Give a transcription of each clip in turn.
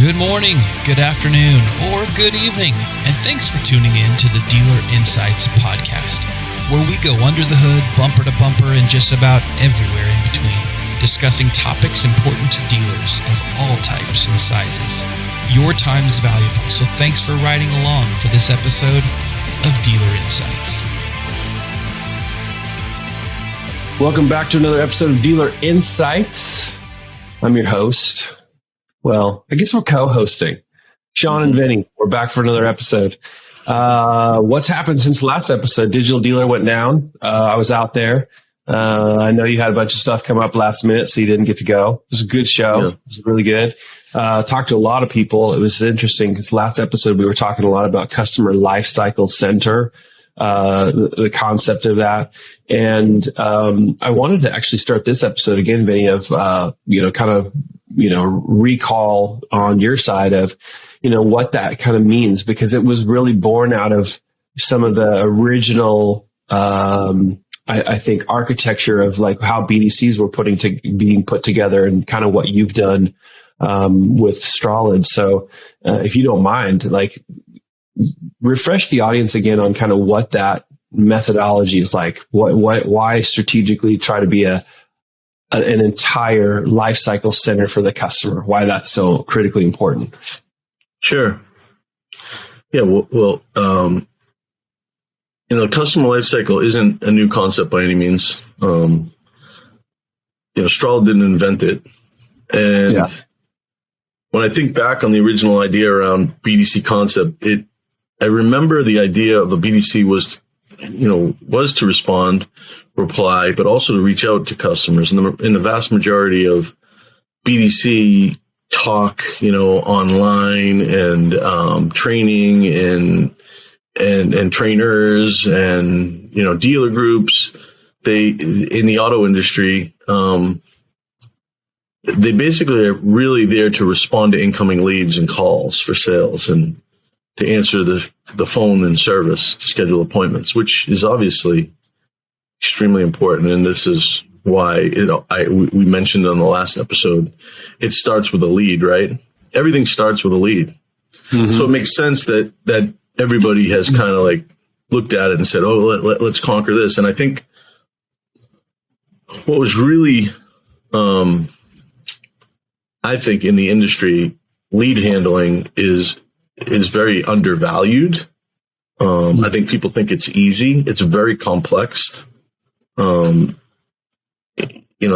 Good morning, good afternoon, or good evening, and thanks for tuning in to the Dealer Insights podcast, where we go under the hood, bumper to bumper, and just about everywhere in between, discussing topics important to dealers of all types and sizes. Your time is valuable, so thanks for riding along for this episode of Dealer Insights. Welcome back to another episode of Dealer Insights. I'm your host. Well, I guess we're co-hosting. Sean and Vinny, we're back for another episode. What's happened since the last episode? Digital Dealer went down. I was out there. I know you had a bunch of stuff come up last minute, so you didn't get to go. It was a good show. Yeah. It was really good. Talked to a lot of people. It was interesting because last episode we were talking a lot about customer lifecycle center, the concept of that. And I wanted to actually start this episode again, Vinny, of recall on your side of, what that kind of means, because it was really born out of some of the original, I think, architecture of like how BDCs were being put together and kind of what you've done with Strolid. So if you don't mind, like, refresh the audience again on kind of what that methodology is like. Why strategically try to be an entire life cycle center for the customer? Why that's so critically important? Sure. Yeah. Well, customer life cycle isn't a new concept by any means. Strolid didn't invent it, and when I think back on the original idea around BDC concept, I remember the idea of a BDC was to reply, but also to reach out to customers. And in the vast majority of BDC talk, online and training and trainers and, dealer groups, in the auto industry, they basically are really there to respond to incoming leads and calls for sales and to answer the phone and service, to schedule appointments, which is obviously extremely important. And this is why we mentioned on the last episode, it starts with a lead, right? Everything starts with a lead. Mm-hmm. So it makes sense that everybody has kind of like looked at it and said, oh, let's conquer this. And I think what was really, I think in the industry, lead handling is very undervalued. I think people think it's easy. It's very complex.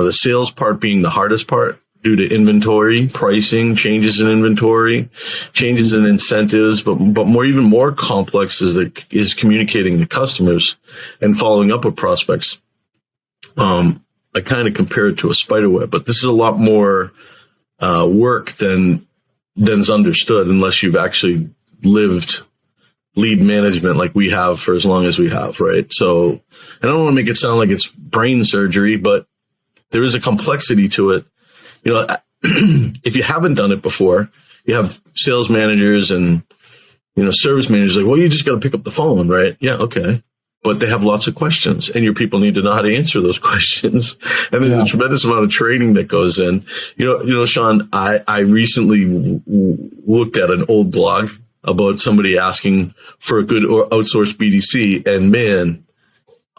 The sales part being the hardest part due to inventory, pricing, changes in inventory, changes in incentives, but even more complex is communicating to customers and following up with prospects. I kind of compare it to a spider web, but this is a lot more work than's understood unless you've actually lived lead management like we have for as long as we have, right? So I don't want to make it sound like it's brain surgery, but there is a complexity to it. If you haven't done it before, you have sales managers and, service managers like, well, you just got to pick up the phone, right? Yeah, okay. But they have lots of questions, and your people need to know how to answer those questions. And there's a tremendous amount of training that goes in. Sean, I recently looked at an old blog about somebody asking for a good or outsourced BDC, and man,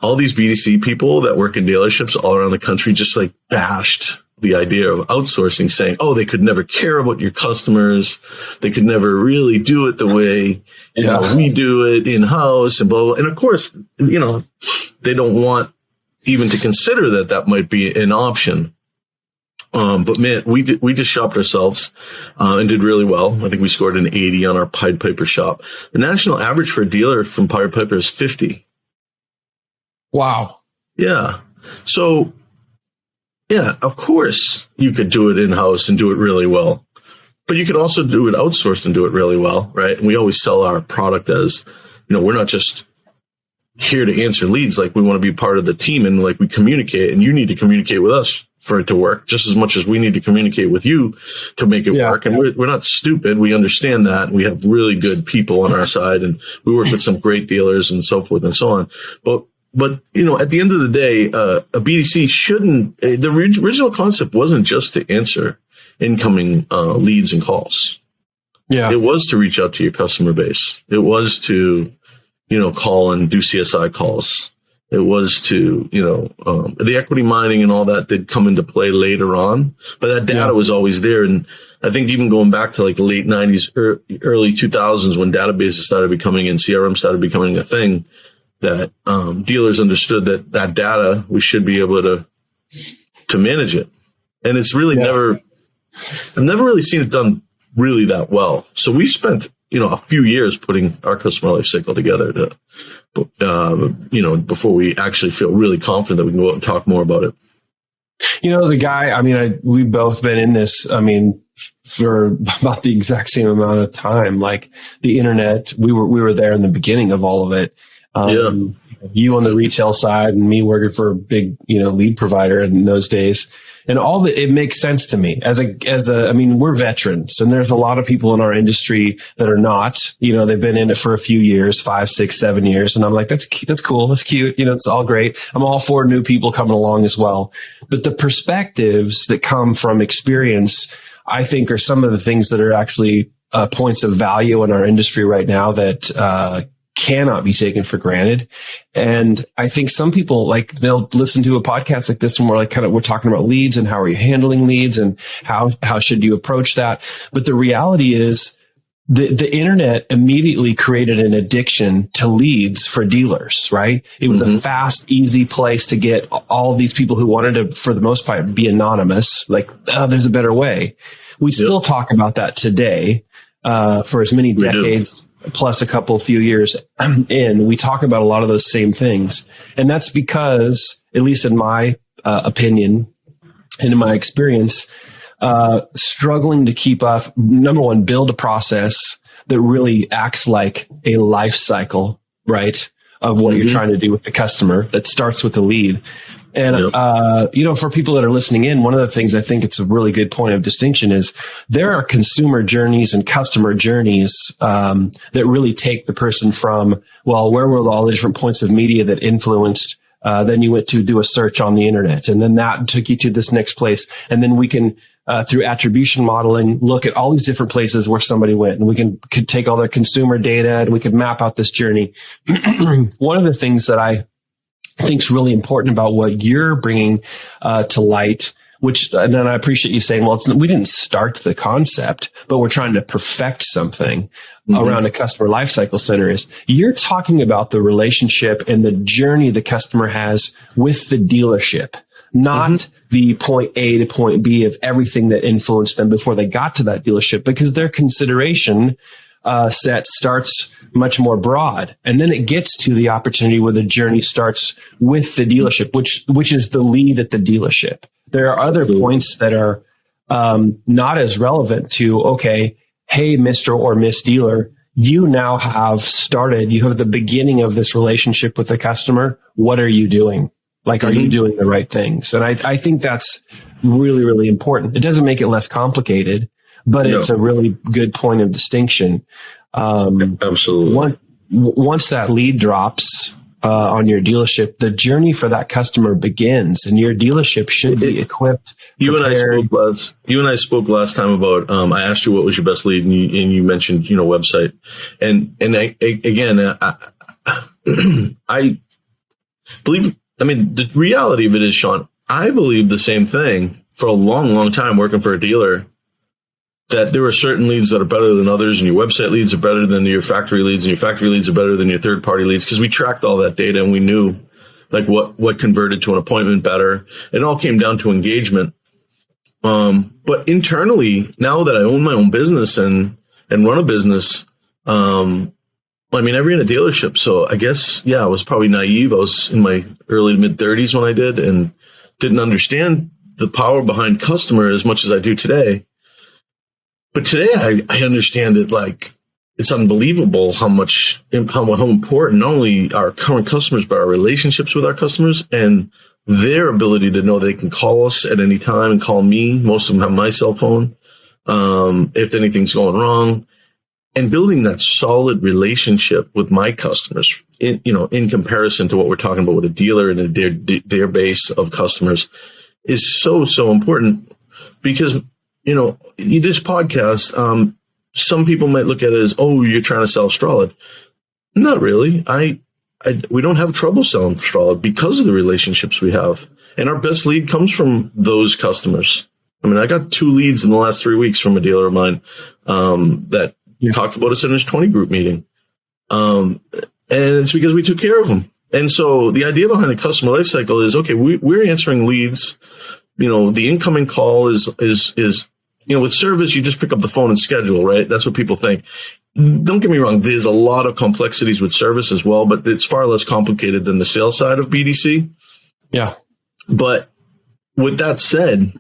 all these BDC people that work in dealerships all around the country just like bashed the idea of outsourcing, saying, oh, they could never care about your customers. They could never really do it the way we do it in-house and blah, blah. And of course, they don't want even to consider that might be an option. But man, we just shopped ourselves and did really well. I think we scored an 80 on our Pied Piper shop. The national average for a dealer from Pied Piper is 50. Wow. Yeah. So, yeah, of course you could do it in-house and do it really well, but you could also do it outsourced and do it really well, right? And we always sell our product as, we're not just here to answer leads. Like, we want to be part of the team, and like we communicate, and you need to communicate with us for it to work just as much as we need to communicate with you to make it work. And we're not stupid. We understand that. We have really good people on our side, and we work with some great dealers and so forth and so on. But at the end of the day, a BDC shouldn't, the original concept wasn't just to answer incoming leads and calls. Yeah. It was to reach out to your customer base. It was to, call and do CSI calls. It was to, the equity mining and all that did come into play later on, but that data was always there. And I think even going back to like the late 90s, early 2000s, when databases started becoming and CRM started becoming a thing, that dealers understood that data, we should be able to manage it. And it's really I've never really seen it done really that well. So we spent, a few years putting our customer life cycle together before we actually feel really confident that we can go out and talk more about it. As a guy, we've both been in this, for about the exact same amount of time. Like the internet, we were there in the beginning of all of it. You on the retail side and me working for a big, lead provider in those days. And it makes sense to me we're veterans, and there's a lot of people in our industry that are not, they've been in it for a few years, 5, 6, 7 years. And I'm like, that's cool. That's cute. It's all great. I'm all for new people coming along as well. But the perspectives that come from experience, I think, are some of the things that are actually points of value in our industry right now that, cannot be taken for granted. And I think some people, they'll listen to a podcast like this and we're talking about leads and how are you handling leads and how should you approach that. But the reality is the internet immediately created an addiction to leads for dealers, right? It was a fast, easy place to get all these people who wanted to, for the most part, be anonymous. There's a better way. We still talk about that today, for as many decades plus a few years in, we talk about a lot of those same things. And that's because, at least in my opinion and in my experience, struggling to keep up, number one, build a process that really acts like a life cycle, right, of what you're trying to do with the customer that starts with the lead. And, for people that are listening in, one of the things I think it's a really good point of distinction is there are consumer journeys and customer journeys that really take the person from, where were all the different points of media that influenced, then you went to do a search on the internet, and then that took you to this next place. And then we can, through attribution modeling, look at all these different places where somebody went, and we could take all their consumer data and we could map out this journey. One of the things that I think is really important about what you're bringing to light, and then I appreciate you saying, we didn't start the concept, but we're trying to perfect something around a customer lifecycle center, is you're talking about the relationship and the journey the customer has with the dealership, not the point A to point B of everything that influenced them before they got to that dealership, because their consideration set starts much more broad. And then it gets to the opportunity where the journey starts with the dealership, which is the lead at the dealership. There are other points that are not as relevant to, okay, hey, Mr. or Miss Dealer, you now have the beginning of this relationship with the customer. What are you doing? Are you doing the right things? And I think that's really, really important. It doesn't make it less complicated, but it's a really good point of distinction. Absolutely. Once that lead drops on your dealership, the journey for that customer begins, and your dealership should be equipped. You and I spoke last time about. I asked you what was your best lead, and you mentioned website, and I believe. I mean, the reality of it is, Sean, I believe the same thing for a long, long time working for a dealer, that there are certain leads that are better than others, and your website leads are better than your factory leads, and your factory leads are better than your third-party leads, because we tracked all that data and we knew what converted to an appointment better. It all came down to engagement. But internally, now that I own my own business and run a business, I ran a dealership, so I guess, I was probably naive. I was in my early to mid-30s when I did, and didn't understand the power behind customer as much as I do today. But today I understand it. It's unbelievable how important not only our current customers, but our relationships with our customers and their ability to know they can call us at any time and call me. Most of them have my cell phone. If anything's going wrong, and building that solid relationship with my customers in comparison to what we're talking about with a dealer and their base of customers is so, so important, because, this podcast, some people might look at it as, oh, you're trying to sell Strolid. Not really. We don't have trouble selling Strolid because of the relationships we have. And our best lead comes from those customers. I mean, I got 2 leads in the last 3 weeks from a dealer of mine that talked about us in his 20 group meeting. And it's because we took care of them. And so the idea behind a customer lifecycle is, okay, we're answering leads. The incoming call is with service, you just pick up the phone and schedule, right? That's what people think. Don't get me wrong. There's a lot of complexities with service as well, but it's far less complicated than the sales side of BDC. Yeah. But with that said,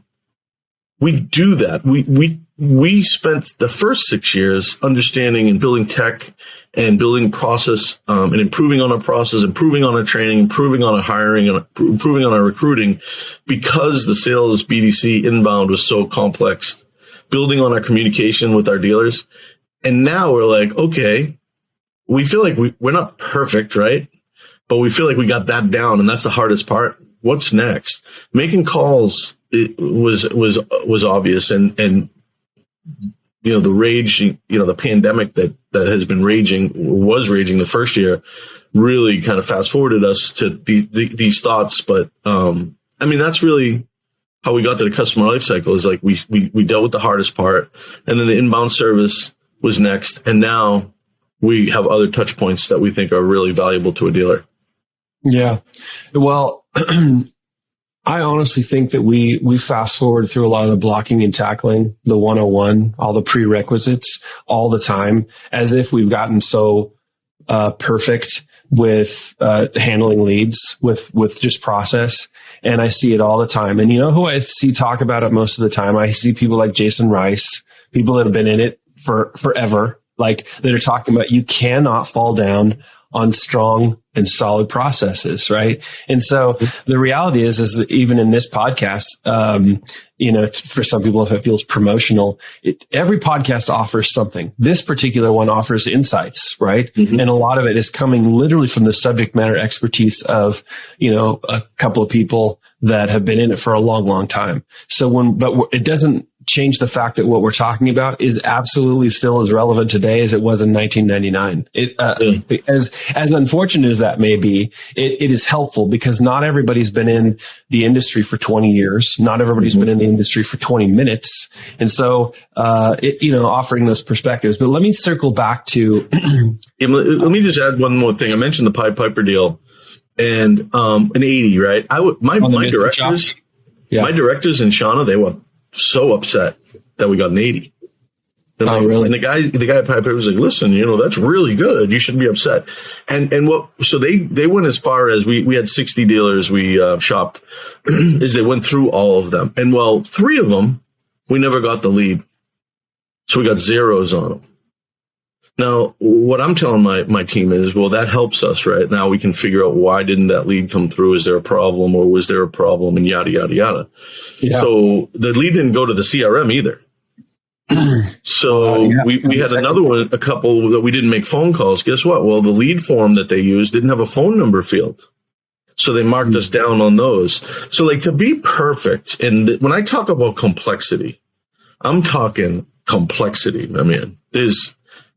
we do that. We spent the first 6 years understanding and building tech and building process, and improving on our process, improving on our training, improving on our hiring, and improving on our recruiting, because the sales BDC inbound was so complex, building on our communication with our dealers. And now we're like, okay, we feel like we're not perfect, right? But we feel like we got that down, and that's the hardest part. What's next? Making calls was obvious, and the rage, the pandemic that was raging the first year, really kind of fast forwarded us to these thoughts. But that's really how we got to the customer life cycle. Is like we dealt with the hardest part, and then the inbound service was next, and now we have other touch points that we think are really valuable to a dealer. Yeah. Well, I honestly think that we fast forward through a lot of the blocking and tackling, the 101, all the prerequisites all the time, as if we've gotten so perfect with handling leads, with just process. And I see it all the time. And you know who I see talk about it most of the time? I see people like Jason Rice, people that have been in it for forever, like that are talking about you cannot fall down on strong and solid processes, right? And so the reality is that even in this podcast, for some people, if it feels promotional, every podcast offers something. This particular one offers insights, right? Mm-hmm. And a lot of it is coming literally from the subject matter expertise of, a couple of people that have been in it for a long, long time. So but it doesn't change the fact that what we're talking about is absolutely still as relevant today as it was in 1999. As unfortunate as that may be, it is helpful because not everybody's been in the industry for 20 years. Not everybody's been in the industry for 20 minutes. And so, offering those perspectives. But let me circle back to. Let me just add one more thing. I mentioned the Pied Piper deal and an 80, right? My directors in Shauna, they were so upset that we got an 80. Really? And the guy at Pied Piper was like, listen, that's really good. You shouldn't be upset. So they went as far as we had 60 dealers we shopped, is they went through all of them. And 3 of them, we never got the lead. So we got zeros on them. Now, what I'm telling my team is, that helps us, right? Now we can figure out why didn't that lead come through? Is there a problem, or was there a problem, and yada, yada, yada. Yeah. So the lead didn't go to the CRM either. So we had another one, a couple that we didn't make phone calls. Guess what? Well, the lead form that they used didn't have a phone number field. So they marked us down on those. So to be perfect, and when I talk about complexity, I'm talking complexity, my man.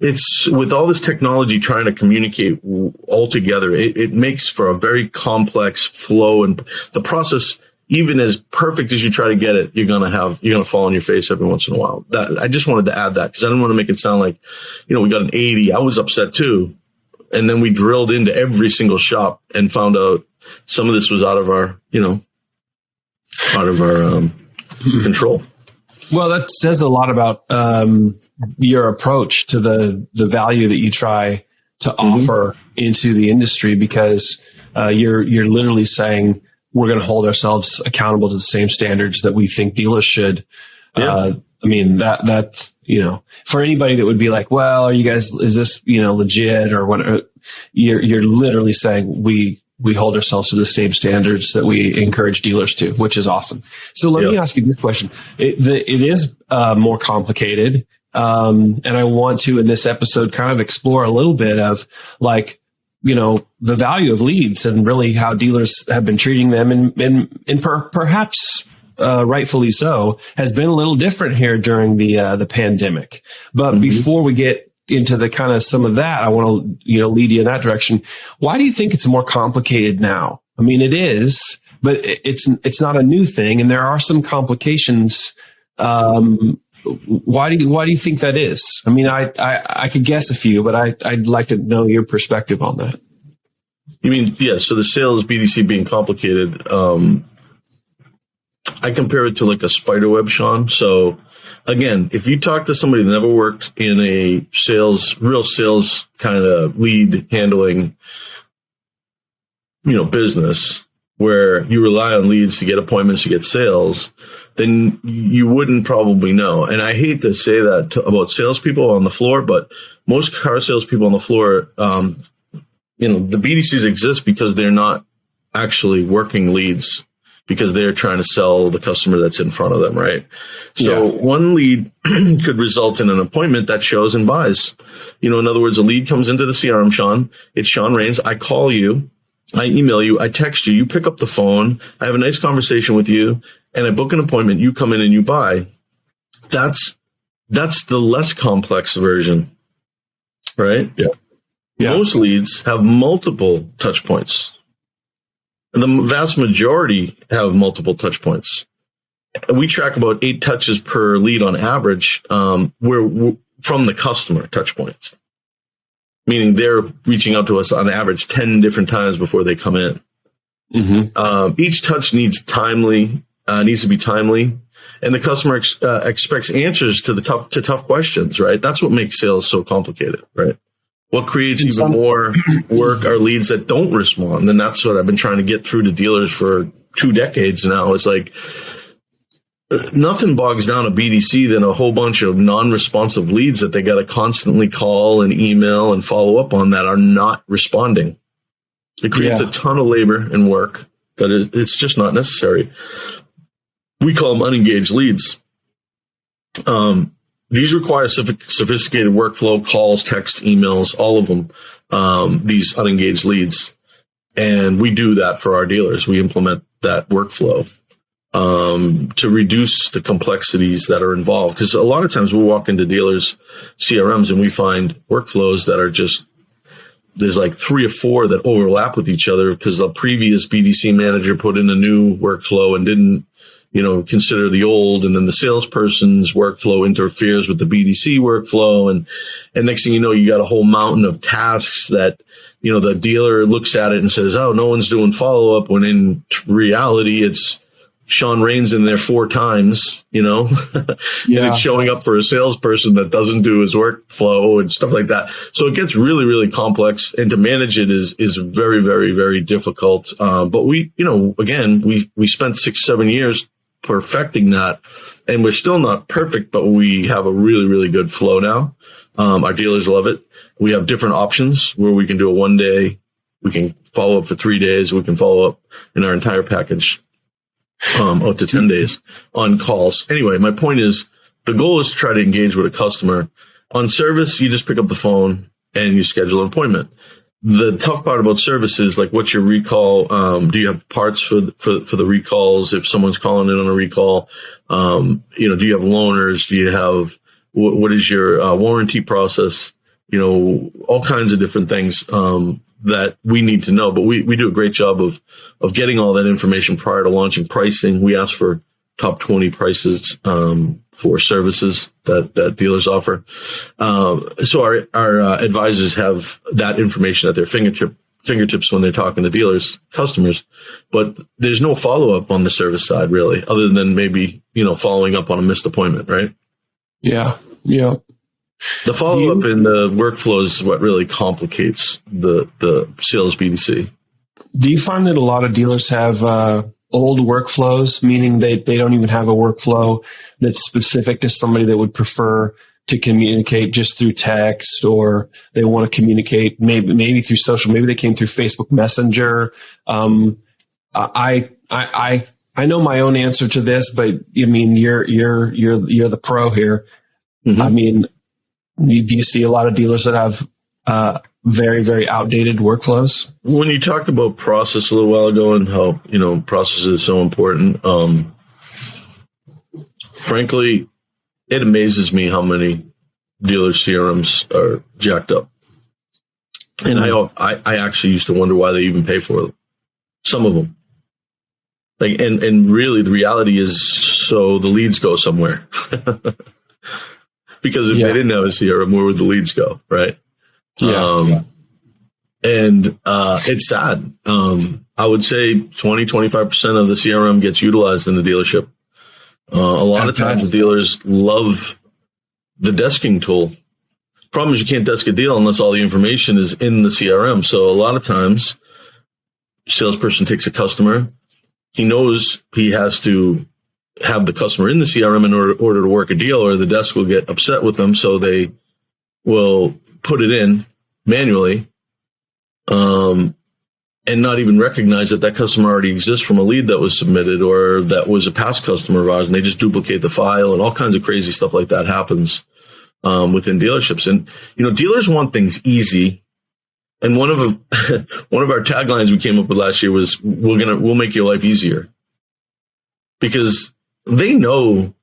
It's with all this technology trying to communicate all together, it makes for a very complex flow, and the process, even as perfect as you try to get it, you're gonna fall on your face every once in a while. I just wanted to add that because I didn't want to make it sound like, we got an 80. I was upset too, and then we drilled into every single shop and found out some of this was out of our control. Well, that says a lot about your approach to the value that you try to offer into the industry, because you're literally saying we're going to hold ourselves accountable to the same standards that we think dealers should. Yeah. That's for anybody that would be like, well, are you guys, is this legit or what? You're literally saying we hold ourselves to the same standards that we encourage dealers to, which is awesome. So let me ask you this question. It is more complicated. And I want to, in this episode, kind of explore a little bit of the value of leads and really how dealers have been treating them and perhaps rightfully so, has been a little different here during the pandemic. But before we get into the kind of some of that, I want to lead you in that direction. Why do you think it's more complicated now? I mean, it is, but it's not a new thing, and there are some complications. Why do you think that is? I mean, I could guess a few, but I'd like to know your perspective on that. You mean, yeah, so the sales BDC being complicated, I compare it to like a spider web, Sean. So again, if you talk to somebody that never worked in a real sales kind of lead handling, business where you rely on leads to get appointments, to get sales, then you wouldn't probably know. And I hate to say that about salespeople on the floor, but most car salespeople on the floor, the BDCs exist because they're not actually working leads, because they're trying to sell the customer that's in front of them, right? So one lead could result in an appointment that shows and buys. In other words, a lead comes into the CRM, Sean. It's Sean Rains. I call you, I email you, I text you, you pick up the phone, I have a nice conversation with you, and I book an appointment. You come in and you buy. That's the less complex version, right? Yeah. Most leads have multiple touch points. The vast majority have multiple touch points. We track about 8 touches per lead on average, we're from the customer touch points, meaning they're reaching out to us on average 10 different times before they come in. Each touch needs to be timely, and the customer expects answers to tough questions, right? That's what makes sales so complicated, right? What creates even more work are leads that don't respond. And that's what I've been trying to get through to dealers for 2 decades now. It's like nothing bogs down a BDC than a whole bunch of non-responsive leads that they got to constantly call and email and follow up on that are not responding. It creates a ton of labor and work, but it's just not necessary. We call them unengaged leads. These require sophisticated workflow, calls, text, emails, all of them, these unengaged leads. And we do that for our dealers. We implement that workflow to reduce the complexities that are involved. Because a lot of times we walk into dealers' CRMs and we find workflows that are just, there's like 3 or 4 that overlap with each other because the previous BDC manager put in a new workflow and didn't consider the old, and then the salesperson's workflow interferes with the BDC workflow. And next thing you know, you got a whole mountain of tasks that, the dealer looks at it and says, oh, no one's doing follow up, when in reality, it's Sean Rains in there 4 times, and it's showing up for a salesperson that doesn't do his workflow and stuff like that. So it gets really, really complex, and to manage it is very, very, very difficult. But we spent 6-7 years perfecting that, and we're still not perfect, but we have a really, really good flow now. Our dealers love it. We have different options where we can do a 1 day, we can follow up for 3 days, we can follow up in our entire package up to 10 days on calls. Anyway, my point is the goal is to try to engage with a customer. On service, you just pick up the phone and you schedule an appointment. The tough part about service is like, what's your recall? Do you have parts for the recalls? If someone's calling in on a recall, do you have loaners? Do you have, what is your warranty process? All kinds of different things, that we need to know, but we do a great job of getting all that information prior to launching pricing. We ask for top 20 prices, for services that dealers offer. So our advisors have that information at their fingertips when they're talking to customers, but there's no follow up on the service side really, other than maybe, following up on a missed appointment, right? Yeah. The follow up in the workflow is what really complicates the sales BDC. Do you find that a lot of dealers have old workflows, meaning they don't even have a workflow that's specific to somebody that would prefer to communicate just through text, or they want to communicate maybe through social, maybe they came through Facebook Messenger? I know my own answer to this, but I mean, you're the pro here. I mean, do you see a lot of dealers that have very, very outdated workflows? When you talked about process a little while ago and how, process is so important, frankly, it amazes me how many dealer CRMs are jacked up. And I actually used to wonder why they even pay for them. Some of them. Like, and really the reality is so the leads go somewhere. Because if they didn't have a CRM, where would the leads go? Right. And it's sad. I would say 20-25% of the CRM gets utilized in the dealership. A lot of times the dealers love the desking tool. Problem is you can't desk a deal unless all the information is in the CRM. So a lot of times, salesperson takes a customer. He knows he has to have the customer in the CRM in order to work a deal, or the desk will get upset with them. So they will put it in manually, and not even recognize that customer already exists from a lead that was submitted, or that was a past customer of ours, and they just duplicate the file, and all kinds of crazy stuff like that happens within dealerships. And dealers want things easy. And one of our taglines we came up with last year was we'll make your life easier, because they know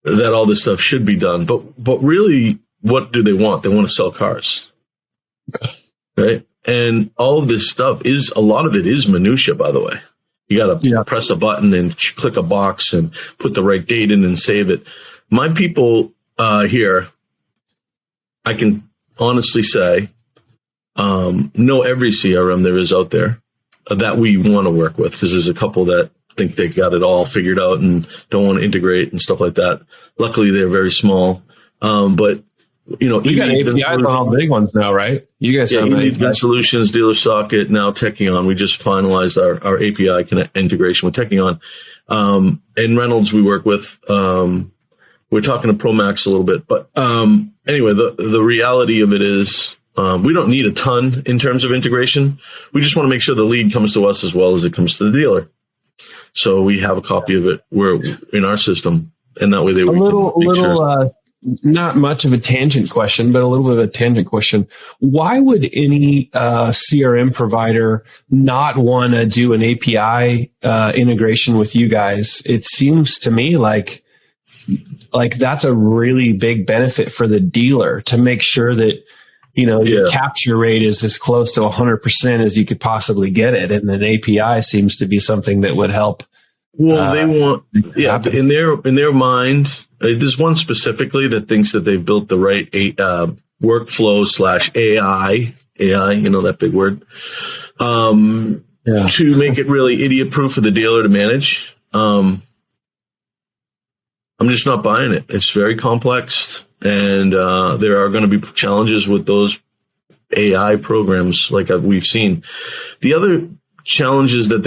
that all this stuff should be done, but really, what do they want? They want to sell cars, right? And all of this stuff a lot of it is minutia, by the way. You got to press a button and click a box and put the right date in and save it. My people here, I can honestly say, know every CRM there is out there that we want to work with, because there's a couple that think they got it all figured out and don't want to integrate and stuff like that. Luckily, they're very small. But we got APIs on all the big ones now, right? You guys have Event Solutions, Dealer Socket, now Techion. We just finalized our API integration with Techion. And Reynolds we work with. We're talking to ProMax a little bit, but anyway, the reality of it is we don't need a ton in terms of integration. We just want to make sure the lead comes to us as well as it comes to the dealer. So we have a copy of it in our system, and that way they not much of a tangent question, but a little bit of a tangent question. Why would any CRM provider not want to do an API integration with you guys? It seems to me like that's a really big benefit for the dealer, to make sure that your capture rate is as close to 100% as you could possibly get it, and an API seems to be something that would help. Well, they want in their mind. There's one specifically that thinks that they've built the right workflow/AI, that big word, to make it really idiot-proof for the dealer to manage. I'm just not buying it. It's very complex, and there are going to be challenges with those AI programs like we've seen. The other challenges that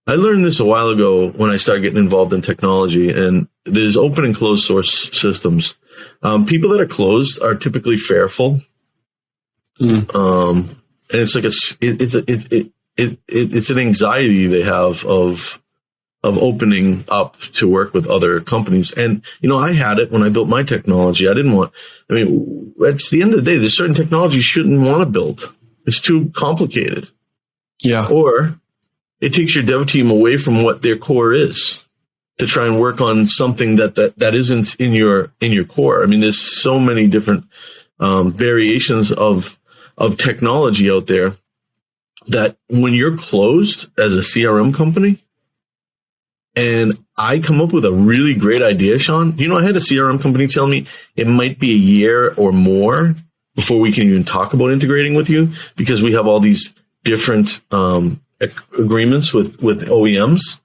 I learned this a while ago when I started getting involved in technology, and there's open and closed source systems. People that are closed are typically fearful. And it's like it's an anxiety they have of opening up to work with other companies. And, I had it when I built my technology. It's the end of the day, there's certain technology you shouldn't want to build. It's too complicated. Yeah. Or it takes your dev team away from what their core is to try and work on something that isn't in your core. There's so many different variations of technology out there that when you're closed as a CRM company, and I come up with a really great idea, Sean. I had a CRM company tell me it might be a year or more before we can even talk about integrating with you, because we have all these different agreements with OEMs.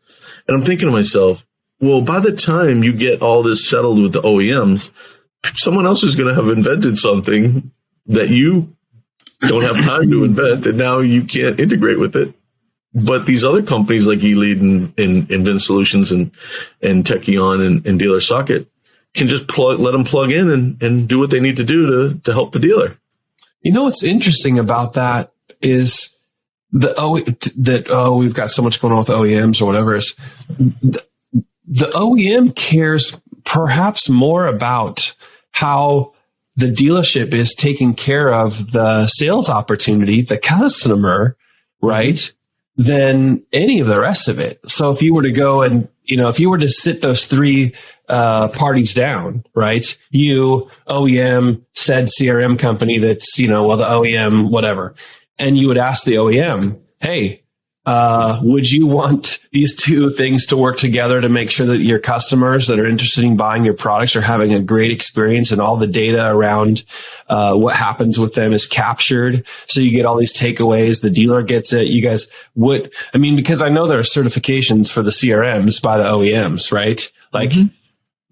And I'm thinking to myself, well, by the time you get all this settled with the OEMs, someone else is going to have invented something that you don't have time to invent, and now you can't integrate with it. But these other companies like eLead and Event Solutions and Techion and Dealer Socket can just let them plug in and do what they need to do to help the dealer. What's interesting about that is we've got so much going on with OEMs or whatever. Is the OEM cares perhaps more about how the dealership is taking care of the sales opportunity, the customer, right, than any of the rest of it. So if you were to go and if you were to sit those three parties down, right? You, OEM, said CRM company that's, the OEM, whatever. And you would ask the OEM, hey, would you want these two things to work together to make sure that your customers that are interested in buying your products are having a great experience and all the data around what happens with them is captured? So you get all these takeaways. The dealer gets it. You guys would, because I know there are certifications for the CRMs by the OEMs, right? Like,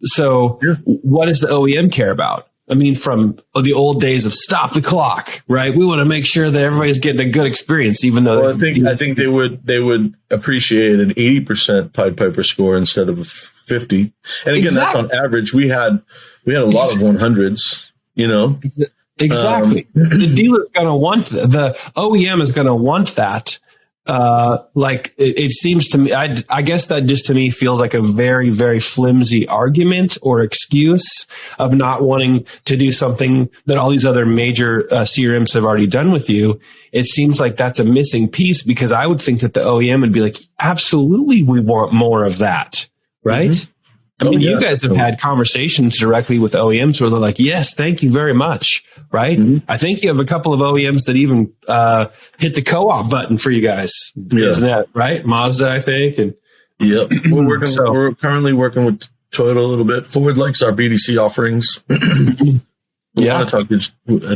so what does the OEM care about? From the old days of stop the clock, right? We want to make sure that everybody's getting a good experience, even though. Well, I think they would appreciate an 80% Pied Piper score instead of a 50. And again, That's on average. We had a lot of 100s. Exactly. The dealer's going to want the OEM is going to want that. It seems to me, I guess that just to me feels like a very, very flimsy argument or excuse of not wanting to do something that all these other major CRMs have already done with you. It seems like that's a missing piece, because I would think that the OEM would be like, absolutely, we want more of that, right? Mm-hmm. You guys have had conversations directly with OEMs where they're like, yes, thank you very much. Right. Mm-hmm. I think you have a couple of OEMs that even hit the co-op button for you guys. Yeah. Isn't that right? Mazda, I think. And yep. We're currently working with Toyota a little bit. Ford likes our BDC offerings. I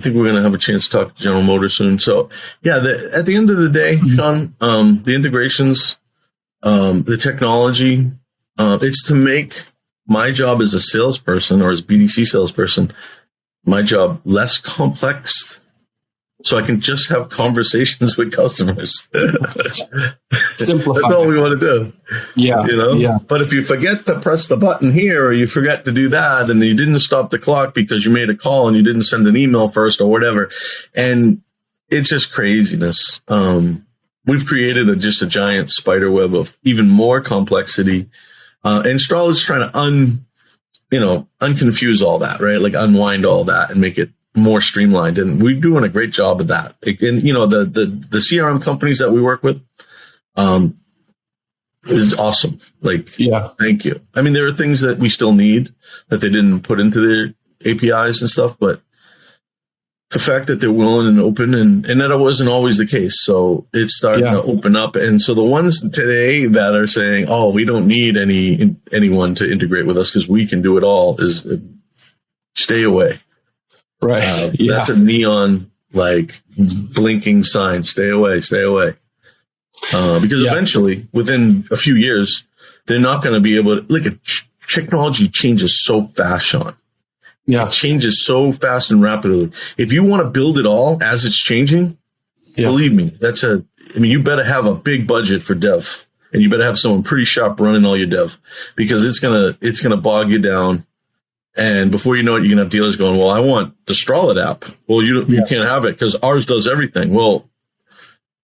think we're going to have a chance to talk to General Motors soon. So at the end of the day, Sean, the integrations, the technology, it's to make my job as a salesperson or as BDC salesperson, my job less complex, so I can just have conversations with customers. Simplify. That's all we want to do. Yeah. Yeah. But if you forget to press the button here, or you forget to do that, and you didn't stop the clock because you made a call and you didn't send an email first or whatever, and it's just craziness. We've created just a giant spider web of even more complexity. And Strolid's trying to unconfuse all that, right? Like unwind all that and make it more streamlined. And we're doing a great job of that. And, the CRM companies that we work with, is awesome. Thank you. There are things that we still need that they didn't put into their APIs and stuff, but the fact that they're willing and open and that wasn't always the case. So it's starting to open up. And so the ones today that are saying, oh, we don't need anyone to integrate with us because we can do it all, is stay away. Right. That's a neon, blinking sign. Stay away. Because eventually, within a few years, they're not going to be able to, technology changes so fast, Sean. Yeah. It changes so fast and rapidly. If you want to build it all as it's changing, believe me, you better have a big budget for dev, and you better have someone pretty sharp running all your dev, because it's going to bog you down. And before you know it, you're going to have dealers going, well, I want the Strolid app. Well, you can't have it because ours does everything. Well,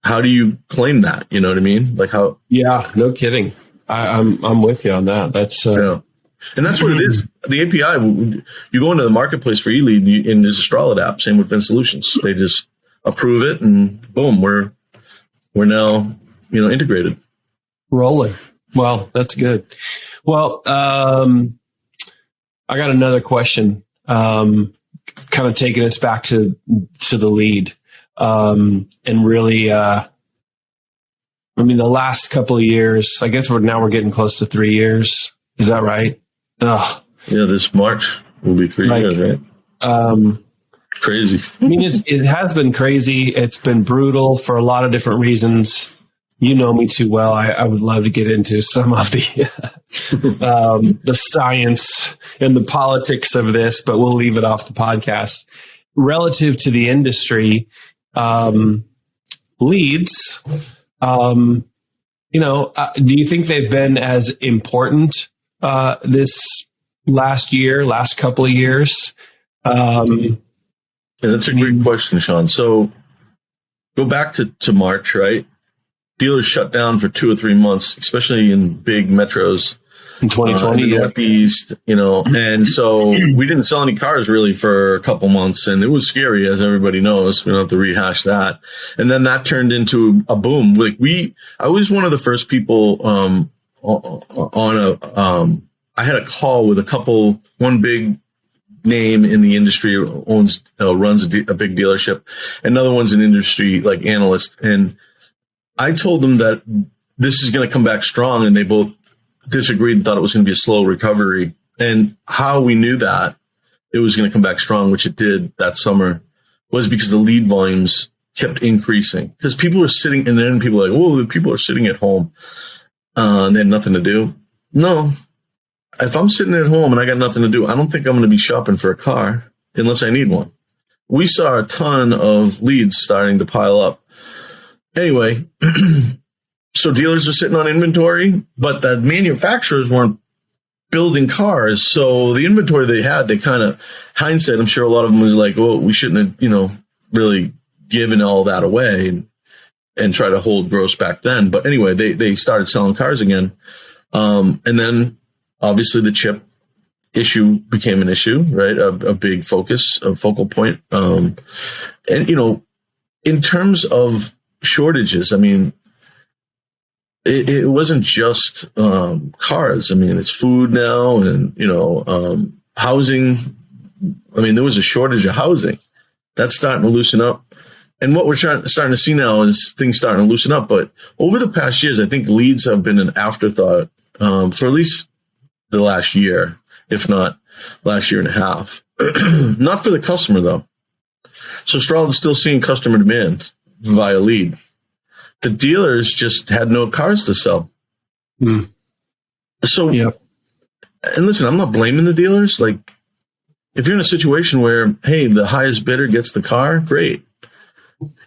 how do you claim that? You know what I mean? How? Yeah, no kidding. I'm with you on that. That's, And that's what it is. The API, you go into the marketplace for eLead and there's a Strolid app. Same with Vin Solutions. They just approve it and boom, we're now, integrated. Rolling. Well, that's good. Well, I got another question, kind of taking us back to the lead. And really, the last couple of years, I guess we're getting close to 3 years. Is that right? Yeah, this March will be 3 years, right? Crazy. It has been crazy. It's been brutal for a lot of different reasons. You know me too well. I would love to get into some of the science and the politics of this, but we'll leave it off the podcast. Relative to the industry, leads, do you think they've been as important this last couple of years? That's a great question, Sean. So go back to March, right? Dealers shut down for 2 or 3 months, especially in big metros. In 2020, in the Northeast, and so we didn't sell any cars really for a couple months, and it was scary, as everybody knows. We don't have to rehash that. And then that turned into a boom. I was one of the first people I had a call with one big name in the industry runs a big dealership. Another one's an industry like analyst. And I told them that this is going to come back strong. And they both disagreed and thought it was going to be a slow recovery. And how we knew that it was going to come back strong, which it did that summer, was because the lead volumes kept increasing. Because people were sitting, and then people were like, "Whoa, the people are sitting at home and they had nothing to do." No. If I'm sitting at home and I got nothing to do, I don't think I'm going to be shopping for a car unless I need one. We saw a ton of leads starting to pile up. Anyway, so dealers are sitting on inventory, but the manufacturers weren't building cars. So the inventory they had, they kind of, hindsight, I'm sure a lot of them was like, well, we shouldn't have, really given all that away and try to hold gross back then. But anyway, they started selling cars again. And then obviously the chip issue became an issue, right? A big focus, a focal point. And, in terms of shortages, I mean, it wasn't just cars. I mean, it's food now and, housing. I mean, there was a shortage of housing. That's starting to loosen up. And what we're starting to see now is things starting to loosen up. But over the past years, I think leads have been an afterthought for at least the last year, if not last year and a half. Not for the customer, though. So Strolid is still seeing customer demand via lead. The dealers just had no cars to sell. Mm. So, yeah. And listen, I'm not blaming the dealers. Like, if you're in a situation where, hey, the highest bidder gets the car, great.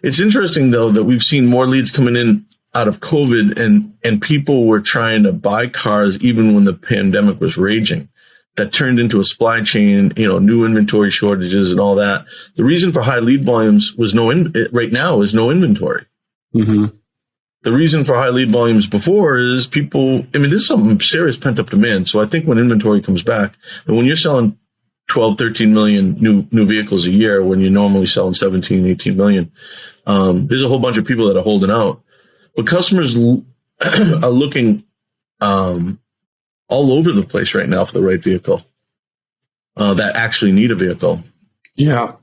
It's interesting, though, that we've seen more leads coming in out of COVID and people were trying to buy cars even when the pandemic was raging. That turned into a supply chain, new inventory shortages and all that. The reason for high lead volumes was right now is no inventory. Mm-hmm. The reason for high lead volumes before is people, this is some serious pent up demand. So I think when inventory comes back, and when you're selling 12, 13 million new vehicles a year, when you're normally selling 17, 18 million, there's a whole bunch of people that are holding out. But customers are looking all over the place right now for the right vehicle that actually need a vehicle. Yeah.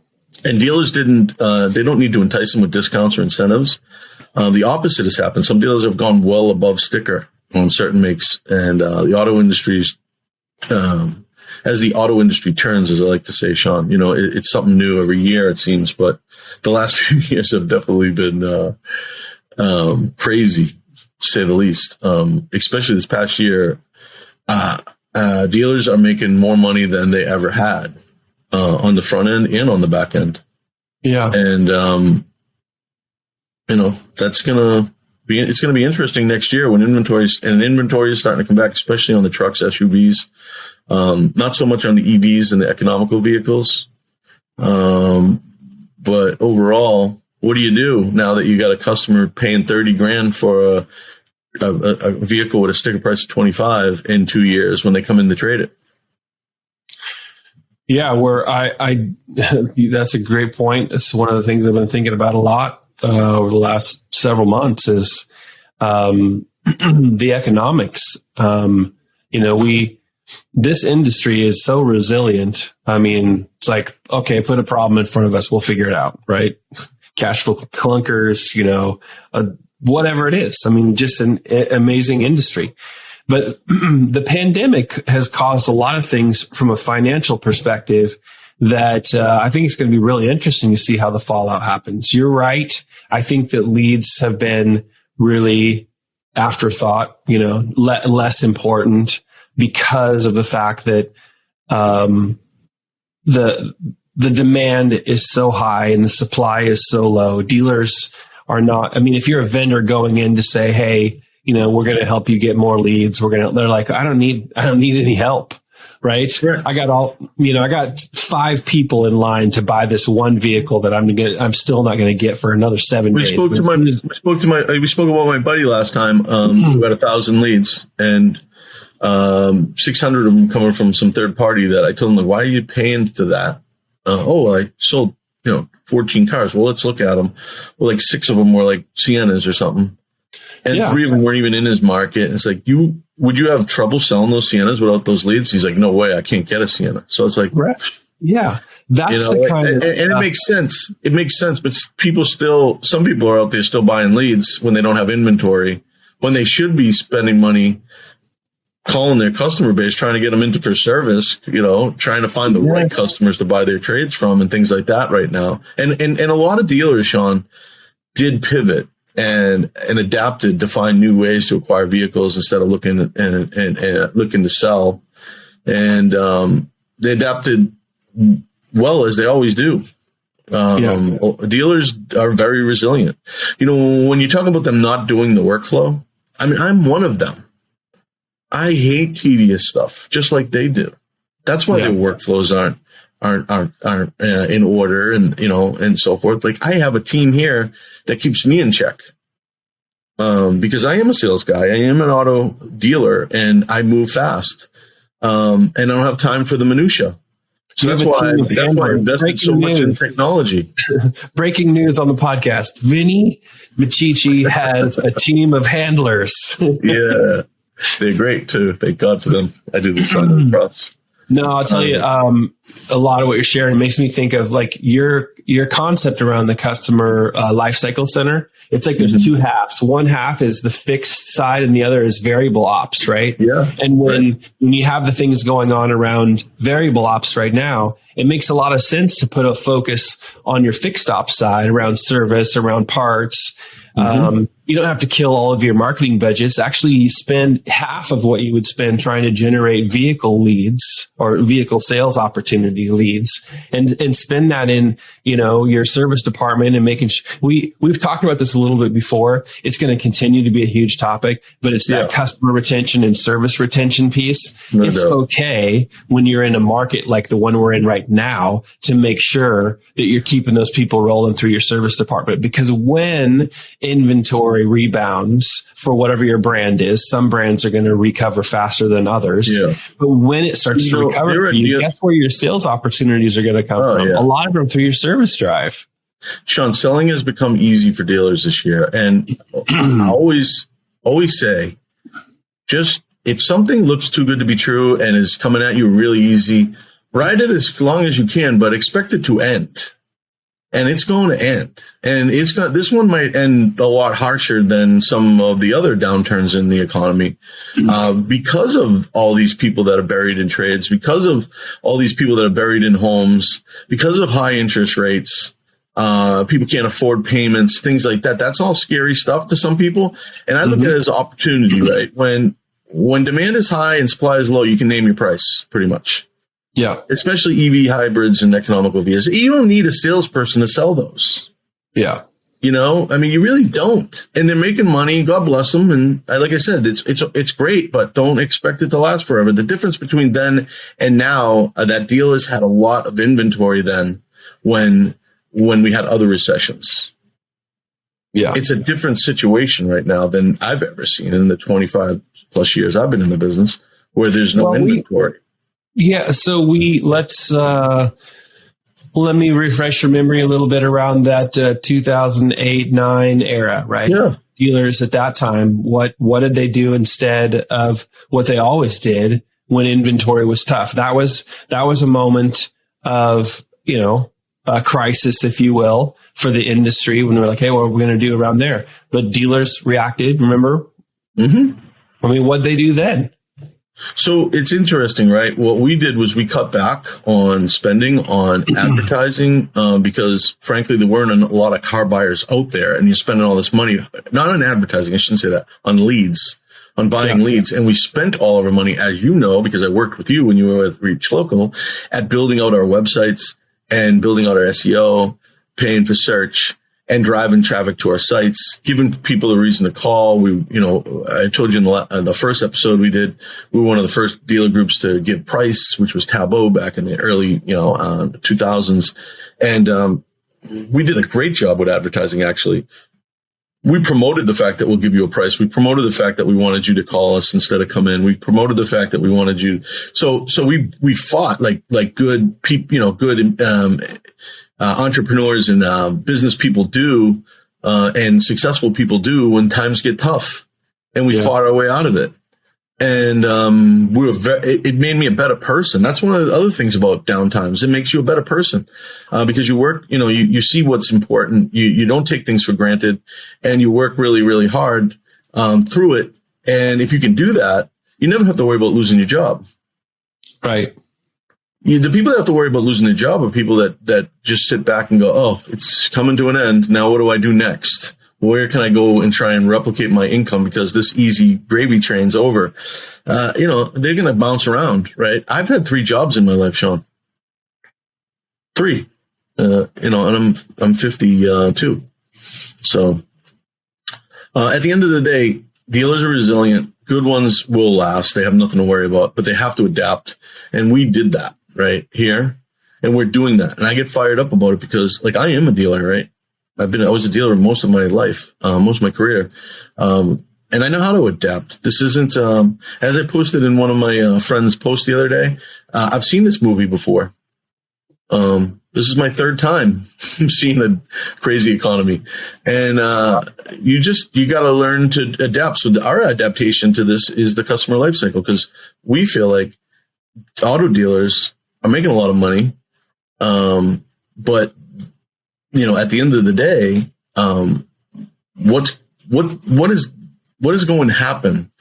And dealers they don't need to entice them with discounts or incentives. The opposite has happened. Some dealers have gone well above sticker on certain makes. And the auto industry's, as the auto industry turns, as I like to say, Sean, it's something new every year, it seems. But the last few years have definitely been crazy, to say the least. Especially this past year, dealers are making more money than they ever had on the front end and on the back end. Yeah. And, it's going to be interesting next year when inventory is starting to come back, especially on the trucks, SUVs, not so much on the EVs and the economical vehicles. But overall, what do you do now that you got a customer paying $30,000 for a vehicle with a sticker price of $25,000 in 2 years when they come in to trade it? Yeah, that's a great point. It's one of the things I've been thinking about a lot over the last several months is the economics. This industry is so resilient. It's like, okay, put a problem in front of us, we'll figure it out, right? Cash flow clunkers, whatever it is. Just an amazing industry. But the pandemic has caused a lot of things from a financial perspective that I think it's going to be really interesting to see how the fallout happens. You're right. I think that leads have been really afterthought, less important because of the fact that the demand is so high and the supply is so low. Dealers are not. if you're a vendor going in to say, hey, we're going to help you get more leads. They're like, I don't need any help. Right. Sure. I got 5 people in line to buy this one vehicle that I'm still not going to get for another 7 days. We spoke about my buddy last time, who had 1,000 leads and 600 of them coming from some third party that I told him, like, why are you paying for that? I sold, 14 cars. Well, let's look at them. Well, like 6 of them were like Siennas or something. And 3 of them weren't even in his market. It's like, you would you have trouble selling those Siennas without those leads? He's like, no way, I can't get a Sienna. So it's like, yeah, that's the kind of stuff. And it makes sense. It makes sense, but some people are out there still buying leads when they don't have inventory, when they should be spending money calling their customer base, trying to get them into for service, trying to find the right customers to buy their trades from and things like that right now. And a lot of dealers, Sean, did pivot and adapted to find new ways to acquire vehicles instead of looking to sell. And they adapted well, as they always do. Dealers are very resilient. When you talk about them not doing the workflow, I mean, I'm one of them. I hate tedious stuff, just like they do. That's why their workflows aren't in order, and so forth. Like, I have a team here that keeps me in check, because I am a sales guy. I am an auto dealer, and I move fast, and I don't have time for the minutia. So that's why I invested so much in technology. Breaking news on the podcast: Vinny Machichi has a team of handlers. Yeah. They're great too. Thank God for them. I do this on the cross. No, I'll tell you, a lot of what you're sharing makes me think of like your concept around the customer life cycle center. It's like there's two halves. One half is the fixed side, and the other is variable ops, right? Yeah. And when you have the things going on around variable ops right now, it makes a lot of sense to put a focus on your fixed ops side around service, around parts. You don't have to kill all of your marketing budgets. Actually, you spend half of what you would spend trying to generate vehicle leads or vehicle sales opportunity leads, and spend that in, your service department and making we've talked about this a little bit before. It's going to continue to be a huge topic, but it's that customer retention and service retention piece. It's okay when you're in a market like the one we're in right now to make sure that you're keeping those people rolling through your service department, because when inventory rebounds for whatever your brand is, some brands are going to recover faster than others. Yeah. But when it starts to recover for you, that's where your sales opportunities are going to come from. Yeah. A lot of them through your service drive. Sean, selling has become easy for dealers this year. And I always say, just if something looks too good to be true and is coming at you really easy, ride it as long as you can, but expect it to end. And it's going to end. And this one might end a lot harsher than some of the other downturns in the economy, because of all these people that are buried in trades, because of all these people that are buried in homes, because of high interest rates. People can't afford payments, things like that. That's all scary stuff to some people. And I look at it as opportunity, right? When demand is high and supply is low, you can name your price pretty much. Yeah. Especially EV hybrids and economical vehicles. You don't need a salesperson to sell those. Yeah. I mean, you really don't. And they're making money. God bless them. And like I said, it's great, but don't expect it to last forever. The difference between then and now, that dealers had a lot of inventory then when we had other recessions. Yeah. It's a different situation right now than I've ever seen in the 25 plus years I've been in the business, where there's no inventory. So let me refresh your memory a little bit around that 2008-9 era, right? Yeah. Dealers at that time, what did they do instead of what they always did when inventory was tough? That was a moment of, a crisis, if you will, for the industry, when we're like, hey, what are we going to do around there? But dealers reacted, remember? Mm-hmm. I mean, what'd they do then? So it's interesting, right? What we did was we cut back on spending on advertising, because frankly, there weren't a lot of car buyers out there, and you're spending all this money, not on advertising, I shouldn't say that, on leads, on buying leads. And we spent all of our money, as you know, because I worked with you when you were with Reach Local, at building out our websites and building out our SEO, paying for search, and driving traffic to our sites, giving people a reason to call. I told you in the first episode we did, we were one of the first dealer groups to give price, which was taboo back in the early, 2000s. And, we did a great job with advertising, actually. We promoted the fact that we'll give you a price. We promoted the fact that we wanted you to call us instead of come in. We promoted the fact that we wanted you. So we fought like good people, good, entrepreneurs and business people do, and successful people do when times get tough, and we fought our way out of it. And it made me a better person. That's one of the other things about downtimes. It makes you a better person because you work, you see what's important. You don't take things for granted, and you work really, really hard through it. And if you can do that, you never have to worry about losing your job. Right. The people that have to worry about losing their job are people that just sit back and go, oh, it's coming to an end. Now what do I do next? Where can I go and try and replicate my income because this easy gravy train's over? They're going to bounce around, right? I've had 3 jobs in my life, Sean. 3, and I'm 52. So, at the end of the day, dealers are resilient. Good ones will last. They have nothing to worry about, but they have to adapt. And we did that right here. And we're doing that. And I get fired up about it because I am a dealer, right? I was a dealer most of my life, most of my career. And I know how to adapt. This isn't, as I posted in one of my friends' posts the other day, I've seen this movie before. This is my 3rd time seeing the crazy economy. And you got to learn to adapt. So our adaptation to this is the customer life cycle, because we feel like auto dealers are making a lot of money. But at the end of the day, what is going to happen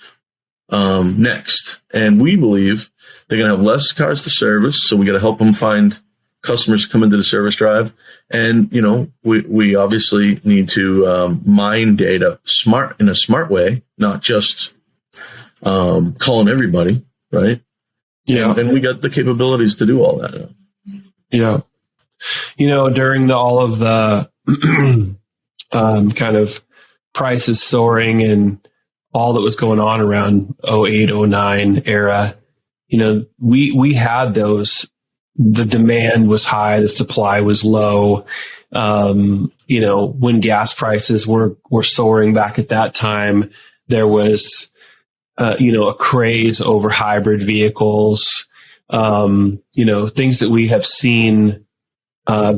next? And we believe they're going to have less cars to service, so we got to help them find customers to come into the service drive. And we obviously need to mine data in a smart way, not just calling everybody, right? Yeah, and we got the capabilities to do all that. Yeah. During all of the kind of prices soaring and all that was going on around 08, 09 era, we had those. The demand was high, the supply was low. When gas prices were soaring back at that time, there was a craze over hybrid vehicles. Things that we have seen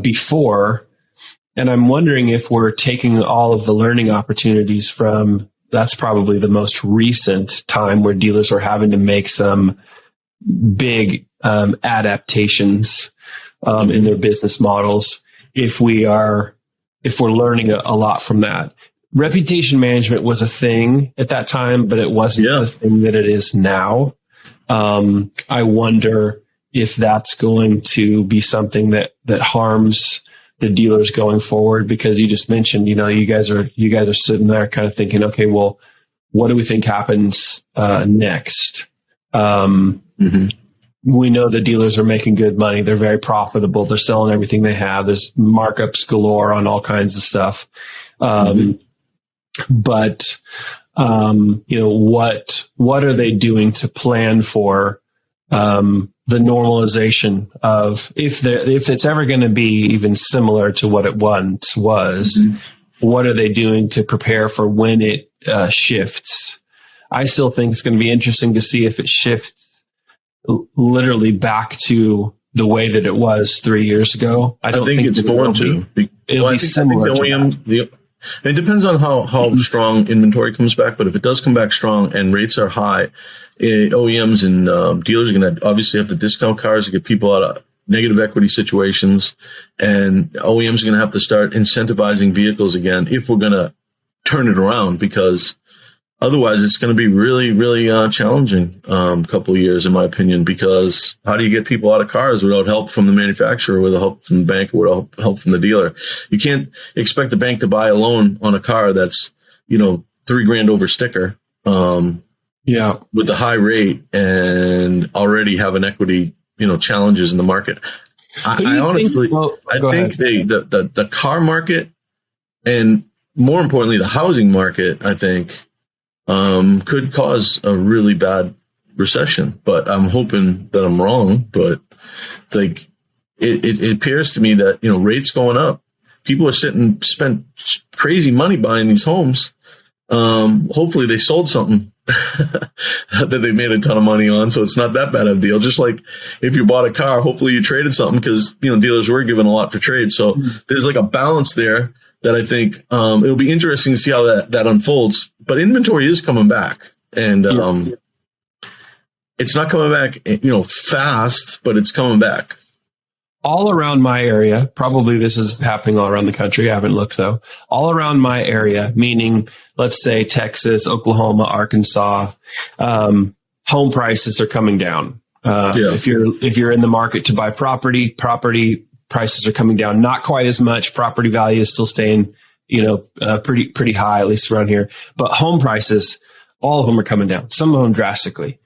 before. And I'm wondering if we're taking all of the learning opportunities from, that's probably the most recent time where dealers are having to make some big adaptations in their business models. If we're learning a lot from that. Reputation management was a thing at that time, but it wasn't the thing that it is now. I wonder if that's going to be something that harms the dealers going forward, because you just mentioned, you guys are sitting there kind of thinking, okay, well, what do we think happens next? We know the dealers are making good money. They're very profitable. They're selling everything they have. There's markups galore on all kinds of stuff. But what are they doing to plan for the normalization of, if it's ever going to be even similar to what it once was, what are they doing to prepare for when it shifts? I still think it's going to be interesting to see if it shifts literally back to the way that it was 3 years ago. I don't think it's going to. It'll be similar to that. It depends on how strong inventory comes back, but if it does come back strong and rates are high, OEMs and dealers are going to obviously have to discount cars to get people out of negative equity situations, and OEMs are going to have to start incentivizing vehicles again if we're going to turn it around, because otherwise it's going to be really, really challenging couple of years, in my opinion, because how do you get people out of cars without help from the manufacturer, without help from the bank, or without help from the dealer? You can't expect the bank to buy a loan on a car that's, $3,000 over sticker with a high rate and already have an equity, challenges in the market. I honestly think the car market, and more importantly, the housing market, I think, could cause a really bad recession, but I'm hoping that I'm wrong. But it appears to me that, rates going up, people are spent crazy money buying these homes. Hopefully they sold something that they made a ton of money on, so it's not that bad of a deal. Just like if you bought a car, hopefully you traded something, because dealers were given a lot for trade. So there's a balance there that I think it'll be interesting to see how that unfolds. But inventory is coming back, and it's not coming back, fast, but it's coming back. All around my area, probably this is happening all around the country. I haven't looked though. All around my area, meaning let's say Texas, Oklahoma, Arkansas, home prices are coming down. If you're in the market to buy property prices are coming down. Not quite as much. Property value is still staying, pretty high, at least around here. But home prices, all of them are coming down. Some of them drastically.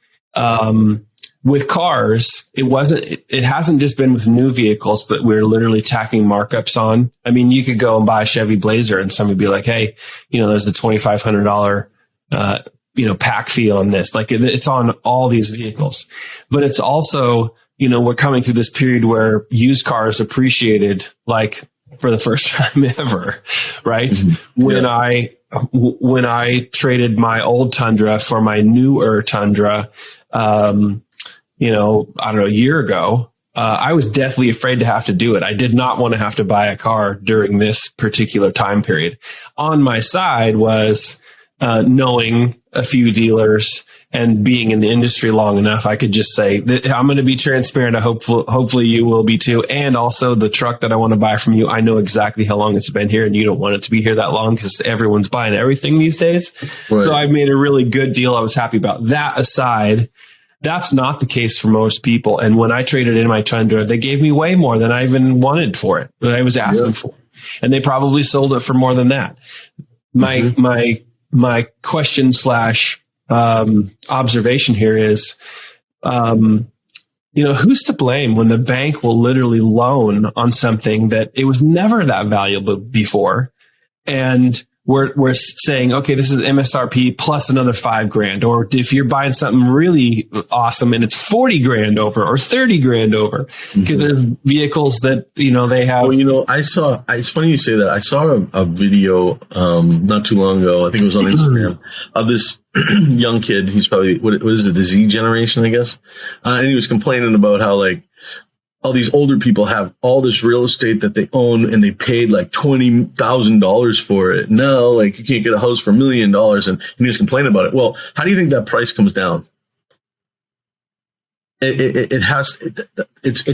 With cars, it hasn't just been with new vehicles, but we're literally tacking markups on. I mean, you could go and buy a Chevy Blazer and somebody would be like, hey, there's the $2,500, pack fee on this. Like it's on all these vehicles, but it's also, we're coming through this period where used cars appreciated like for the first time ever, right? Mm-hmm. When I traded my old Tundra for my newer Tundra, I don't know, a year ago, I was deathly afraid to have to do it. I did not want to have to buy a car during this particular time period. On my side was knowing a few dealers and being in the industry long enough, I could just say that I'm going to be transparent. Hopefully you will be too. And also the truck that I want to buy from you, I know exactly how long it's been here, and you don't want it to be here that long because everyone's buying everything these days. Right. So I made a really good deal. I was happy about that. Aside, that's not the case for most people. And when I traded in my Tundra, they gave me way more than I even wanted for it, that I was asking for. And they probably sold it for more than that. My question / observation here is, who's to blame when the bank will literally loan on something that it was never that valuable before? And we're saying, okay, this is MSRP plus another $5,000. Or if you're buying something really awesome and it's $40,000 over or $30,000 over, because there's vehicles that, they have. Well, it's funny you say that. I saw a video, not too long ago. I think it was on Instagram of this young kid. He's probably, what is it? The Z generation, I guess. And he was complaining about how all these older people have all this real estate that they own and they paid like $20,000 for it. Now, you can't get a house for $1 million. And he was complaining about it. Well, how do you think that price comes down? It's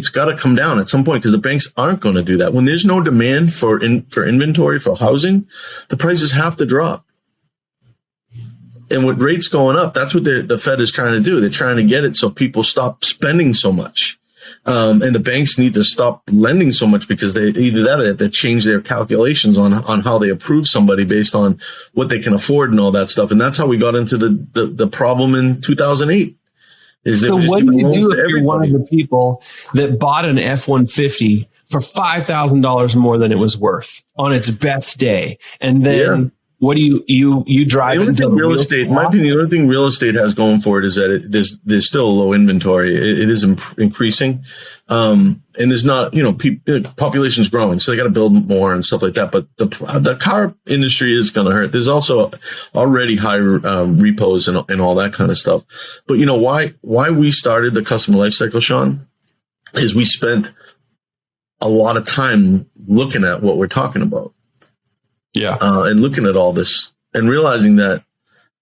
got to come down at some point because the banks aren't going to do that. When there's no demand for inventory, for housing, the prices have to drop. And with rates going up, that's what the Fed is trying to do. They're trying to get it so people stop spending so much. And the banks need to stop lending so much because they have to change their calculations on how they approve somebody based on what they can afford and all that stuff. And that's how we got into the problem in 2008. So what do you do if you're one of the people that bought an F-150 for $5,000 more than it was worth on its best day? And then what do you drive into real estate? In my opinion, the only thing real estate has going for it is that there's still a low inventory. It is increasing. And there's not, population's growing, so they got to build more and stuff like that. But the car industry is going to hurt. There's also already high repos and all that kind of stuff. But why we started the customer lifecycle, Sean, is we spent a lot of time looking at what we're talking about. Yeah. And looking at all this and realizing that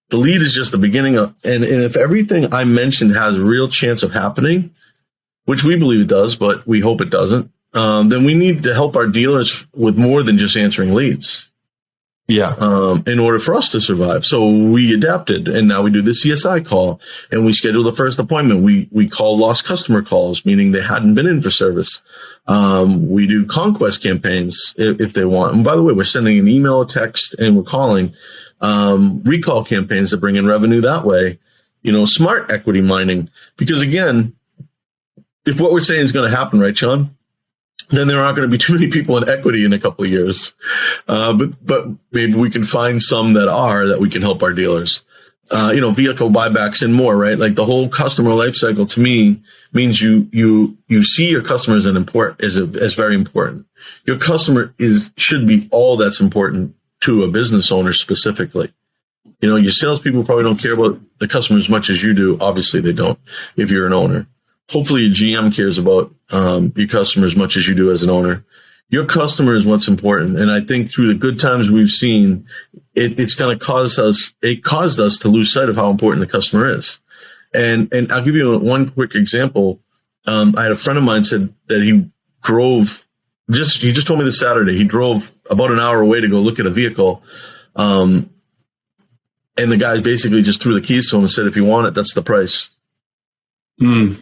the lead is just the beginning of, and if everything I mentioned has a real chance of happening, which we believe it does, but we hope it doesn't, then we need to help our dealers with more than just answering leads. Yeah. In order for us to survive. So we adapted, and now we do the CSI call, and we schedule the first appointment. We call lost customer calls, meaning they hadn't been in for service. We do conquest campaigns if they want. And by the way, we're sending an email, a text, and we're calling recall campaigns that bring in revenue that way. Smart equity mining. Because again, if what we're saying is going to happen, right, Sean? Then there aren't going to be too many people in equity in a couple of years. But maybe we can find some that we can help our dealers. Vehicle buybacks and more, right? Like the whole customer life cycle to me means you see your customer as very important. Your customer should be all that's important to a business owner specifically. Your salespeople probably don't care about the customer as much as you do. Obviously they don't if you're an owner. Hopefully your GM cares about your customer as much as you do as an owner. Your customer is what's important. And I think through the good times we've seen, it's going to caused us to lose sight of how important the customer is. And I'll give you one quick example. I had a friend of mine said that he just told me this Saturday, he drove about an hour away to go look at a vehicle. And the guy basically just threw the keys to him and said, if you want it, that's the price. And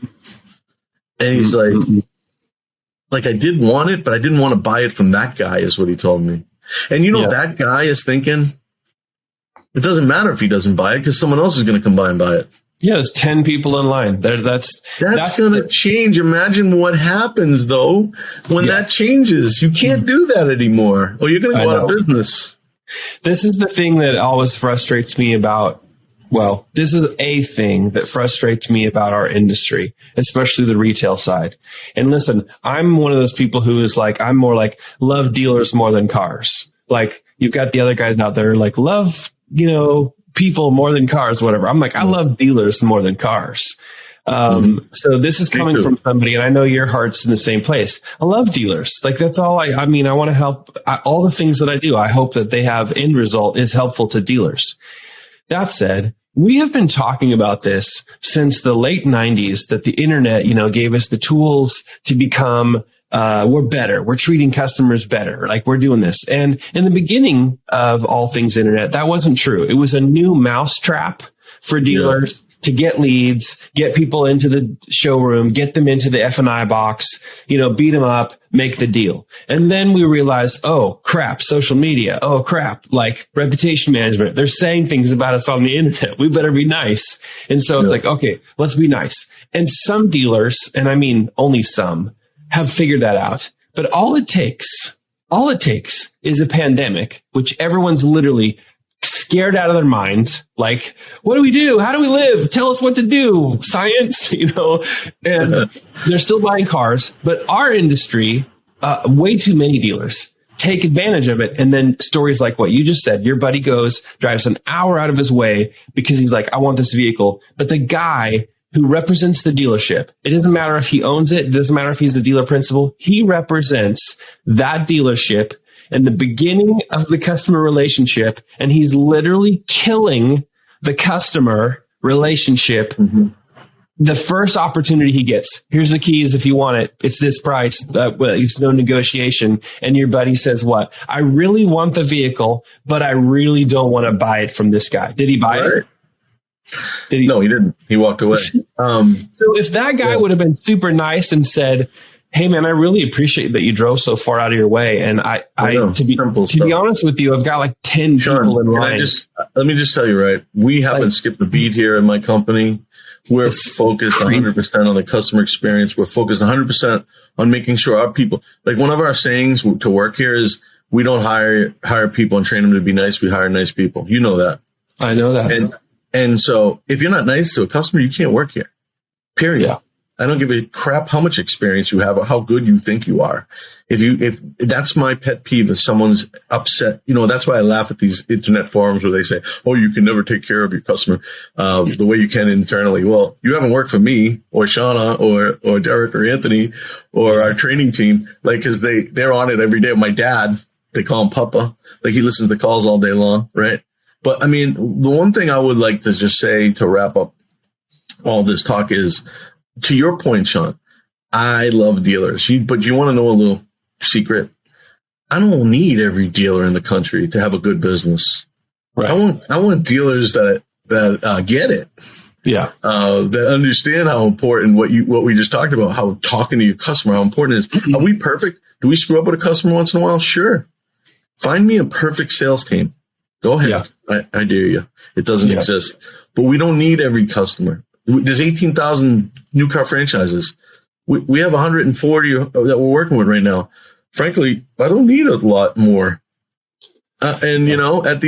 he's like, I did want it, but I didn't want to buy it from that guy, is what he told me. And that guy is thinking, it doesn't matter if he doesn't buy it because someone else is going to come by and buy it. Yeah, there's 10 people in line. That's going to change. Imagine what happens, though, when that changes. You can't do that anymore, or you're going to go out of business. This is the thing that always frustrates me about, this is a thing that frustrates me about our industry, especially the retail side. And listen, I'm one of those people who is like, I'm more like, love dealers more than cars. Like, you've got the other guys out there like, love, people more than cars, whatever. I'm like, I love dealers more than cars. So this is coming from somebody, and I know your heart's in the same place. I love dealers. Like, that's all I want to help. All the things that I do, I hope that they have end result is helpful to dealers. That said, we have been talking about this since the late 90s, that the internet, gave us the tools to become we're better. We're treating customers better. Like, we're doing this. And in the beginning of all things internet, that wasn't true. It was a new mousetrap for dealers to get leads, get people into the showroom, get them into the F&I box, beat them up, make the deal. And then we realized, oh crap, social media. Oh crap, like reputation management. They're saying things about us on the internet. We better be nice. And so it's like, okay, let's be nice. And some dealers, and I mean only some, have figured that out. But all it takes is a pandemic, which everyone's literally scared out of their minds. Like, what do we do? How do we live? Tell us what to do. Science, and they're still buying cars. But our industry, way too many dealers take advantage of it. And then stories like what you just said, your buddy drives an hour out of his way because he's like, I want this vehicle. But the guy who represents the dealership, it doesn't matter if he owns it. It doesn't matter if he's the dealer principal. He represents that dealership in the beginning of the customer relationship, and he's literally killing the customer relationship. The first opportunity he gets, here's the keys if you want it. It's this price. It's no negotiation. And your buddy says, what? I really want the vehicle, but I really don't want to buy it from this guy. Did he buy it? No, he didn't. He walked away. So if that guy would have been super nice and said, hey man, I really appreciate that you drove so far out of your way. And to be honest with you, I've got like 10 people in line. Let me just tell you, right? We haven't skipped a beat here in my company. We're focused 100% on the customer experience. We're focused 100% on making sure our people, like one of our sayings to work here is, we don't hire people and train them to be nice. We hire nice people. You know that. I know that. And so if you're not nice to a customer, you can't work here. Period. Yeah. I don't give a crap how much experience you have or how good you think you are. If that's my pet peeve, if someone's upset, that's why I laugh at these internet forums where they say, oh, you can never take care of your customer, the way you can internally. Well, you haven't worked for me or Shauna or Derek or Anthony or our training team, like, cause they're on it every day. My dad, they call him Papa. Like, he listens to calls all day long. Right. But I mean, the one thing I would like to just say to wrap up all this talk is, to your point, Sean, I love dealers. But you want to know a little secret? I don't need every dealer in the country to have a good business. Right. I want dealers that get it. Yeah. That understand how important what we just talked about, how talking to your customer, how important it is. Are we perfect? Do we screw up with a customer once in a while? Sure. Find me a perfect sales team. Go ahead. Yeah. I dare you. It doesn't exist. But we don't need every customer. There's 18,000 new car franchises. We have 140 that we're working with right now. Frankly, I don't need a lot more. At the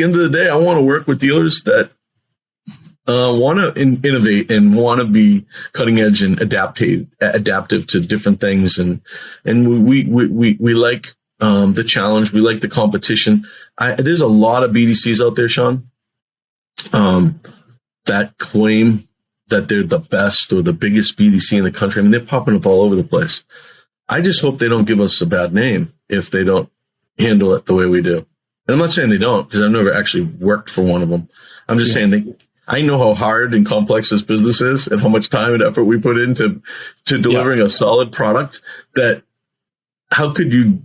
end of the day, I want to work with dealers that want to innovate and want to be cutting edge and adaptive to different things. And we like the challenge. We like the competition. There's a lot of BDCs out there, Sean, that claim that they're the best or the biggest BDC in the country. I mean, they're popping up all over the place. I just hope they don't give us a bad name if they don't handle it the way we do. And I'm not saying they don't, because I've never actually worked for one of them. I'm just saying I know how hard and complex this business is and how much time and effort we put into delivering a solid product. That how could you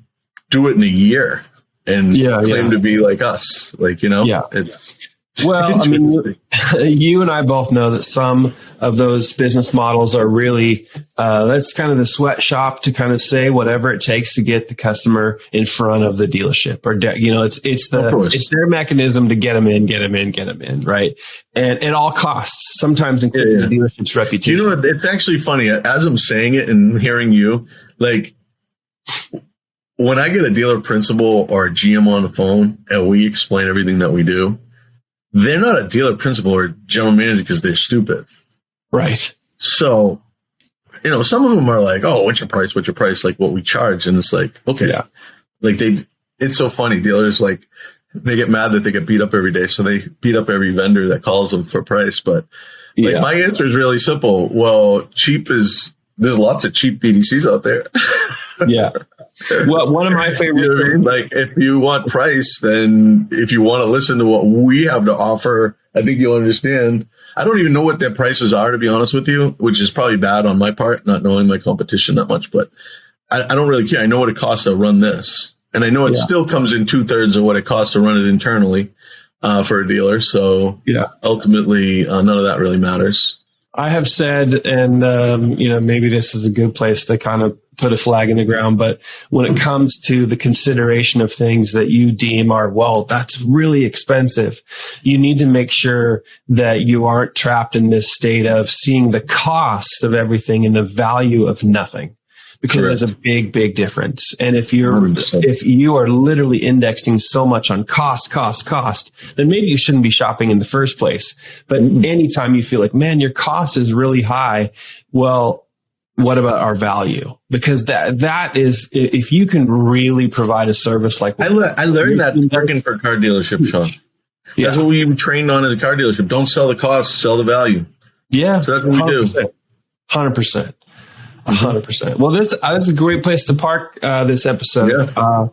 do it in a year and claim to be like us? Like, it's. Well, I mean, you and I both know that some of those business models are really, that's kind of the sweatshop to kind of say whatever it takes to get the customer in front of the dealership, or, it's their mechanism to get them in, right? And at all costs, sometimes including the dealership's reputation. You know what? It's actually funny as I'm saying it and hearing you, like, when I get a dealer principal or a GM on the phone and we explain everything that we do, they're not a dealer principal or general manager because they're stupid. Right. So, some of them are like, oh, what's your price? Like what we charge. And it's like, okay. Yeah. Like it's so funny. Dealers, like, they get mad that they get beat up every day. So they beat up every vendor that calls them for price. But my answer is really simple. Well, there's lots of cheap BDCs out there. Yeah. Well, one of my favorite, you know what I mean? Like, if you want price, then if you want to listen to what we have to offer, I think you'll understand. I don't even know what their prices are, to be honest with you, which is probably bad on my part, not knowing my competition that much, but I don't really care. I know what it costs to run this, and I know it still comes in 2/3 of what it costs to run it internally for a dealer. So ultimately, none of that really matters. I have said, and maybe this is a good place to kind of put a flag in the ground, but when it comes to the consideration of things that you deem are, well, that's really expensive, you need to make sure that you aren't trapped in this state of seeing the cost of everything and the value of nothing. Because there's a big, big difference. And if you are literally indexing so much on cost, then maybe you shouldn't be shopping in the first place. But anytime you feel like, man, your cost is really high, well, what about our value? Because that is, if you can really provide a service like I learned that working for a car dealership, Sean. That's what we trained on as a car dealership. Don't sell the cost, sell the value. Yeah, so that's what we do. 100%. 100%. Well, this is a great place to park this episode. Yeah.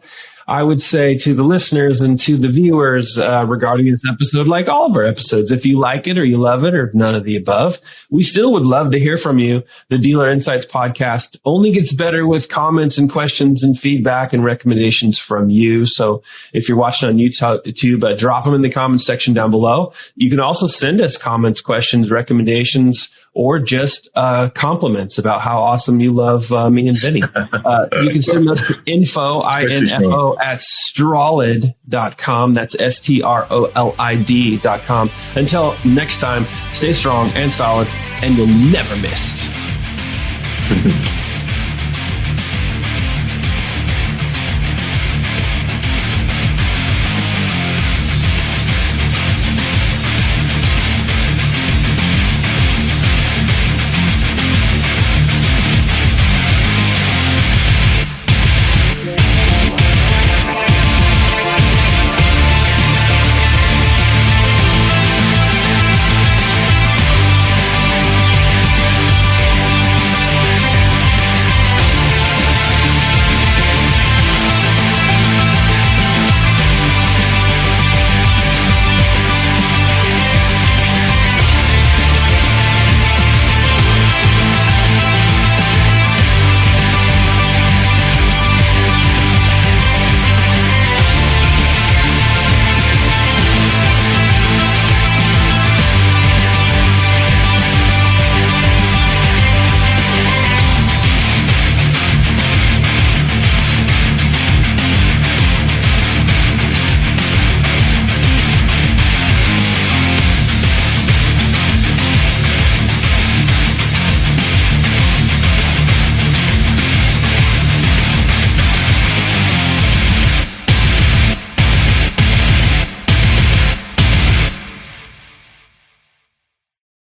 I would say to the listeners and to the viewers regarding this episode, like all of our episodes, if you like it or you love it or none of the above, we still would love to hear from you. The Dealer Insights podcast only gets better with comments and questions and feedback and recommendations from you. So if you're watching on YouTube, drop them in the comments section down below. You can also send us comments, questions, recommendations, or just compliments about how awesome you love me and Vinny. You can send us to info at Strolid.com. That's STROLID.com. Until next time, stay strong and solid, and you'll never miss.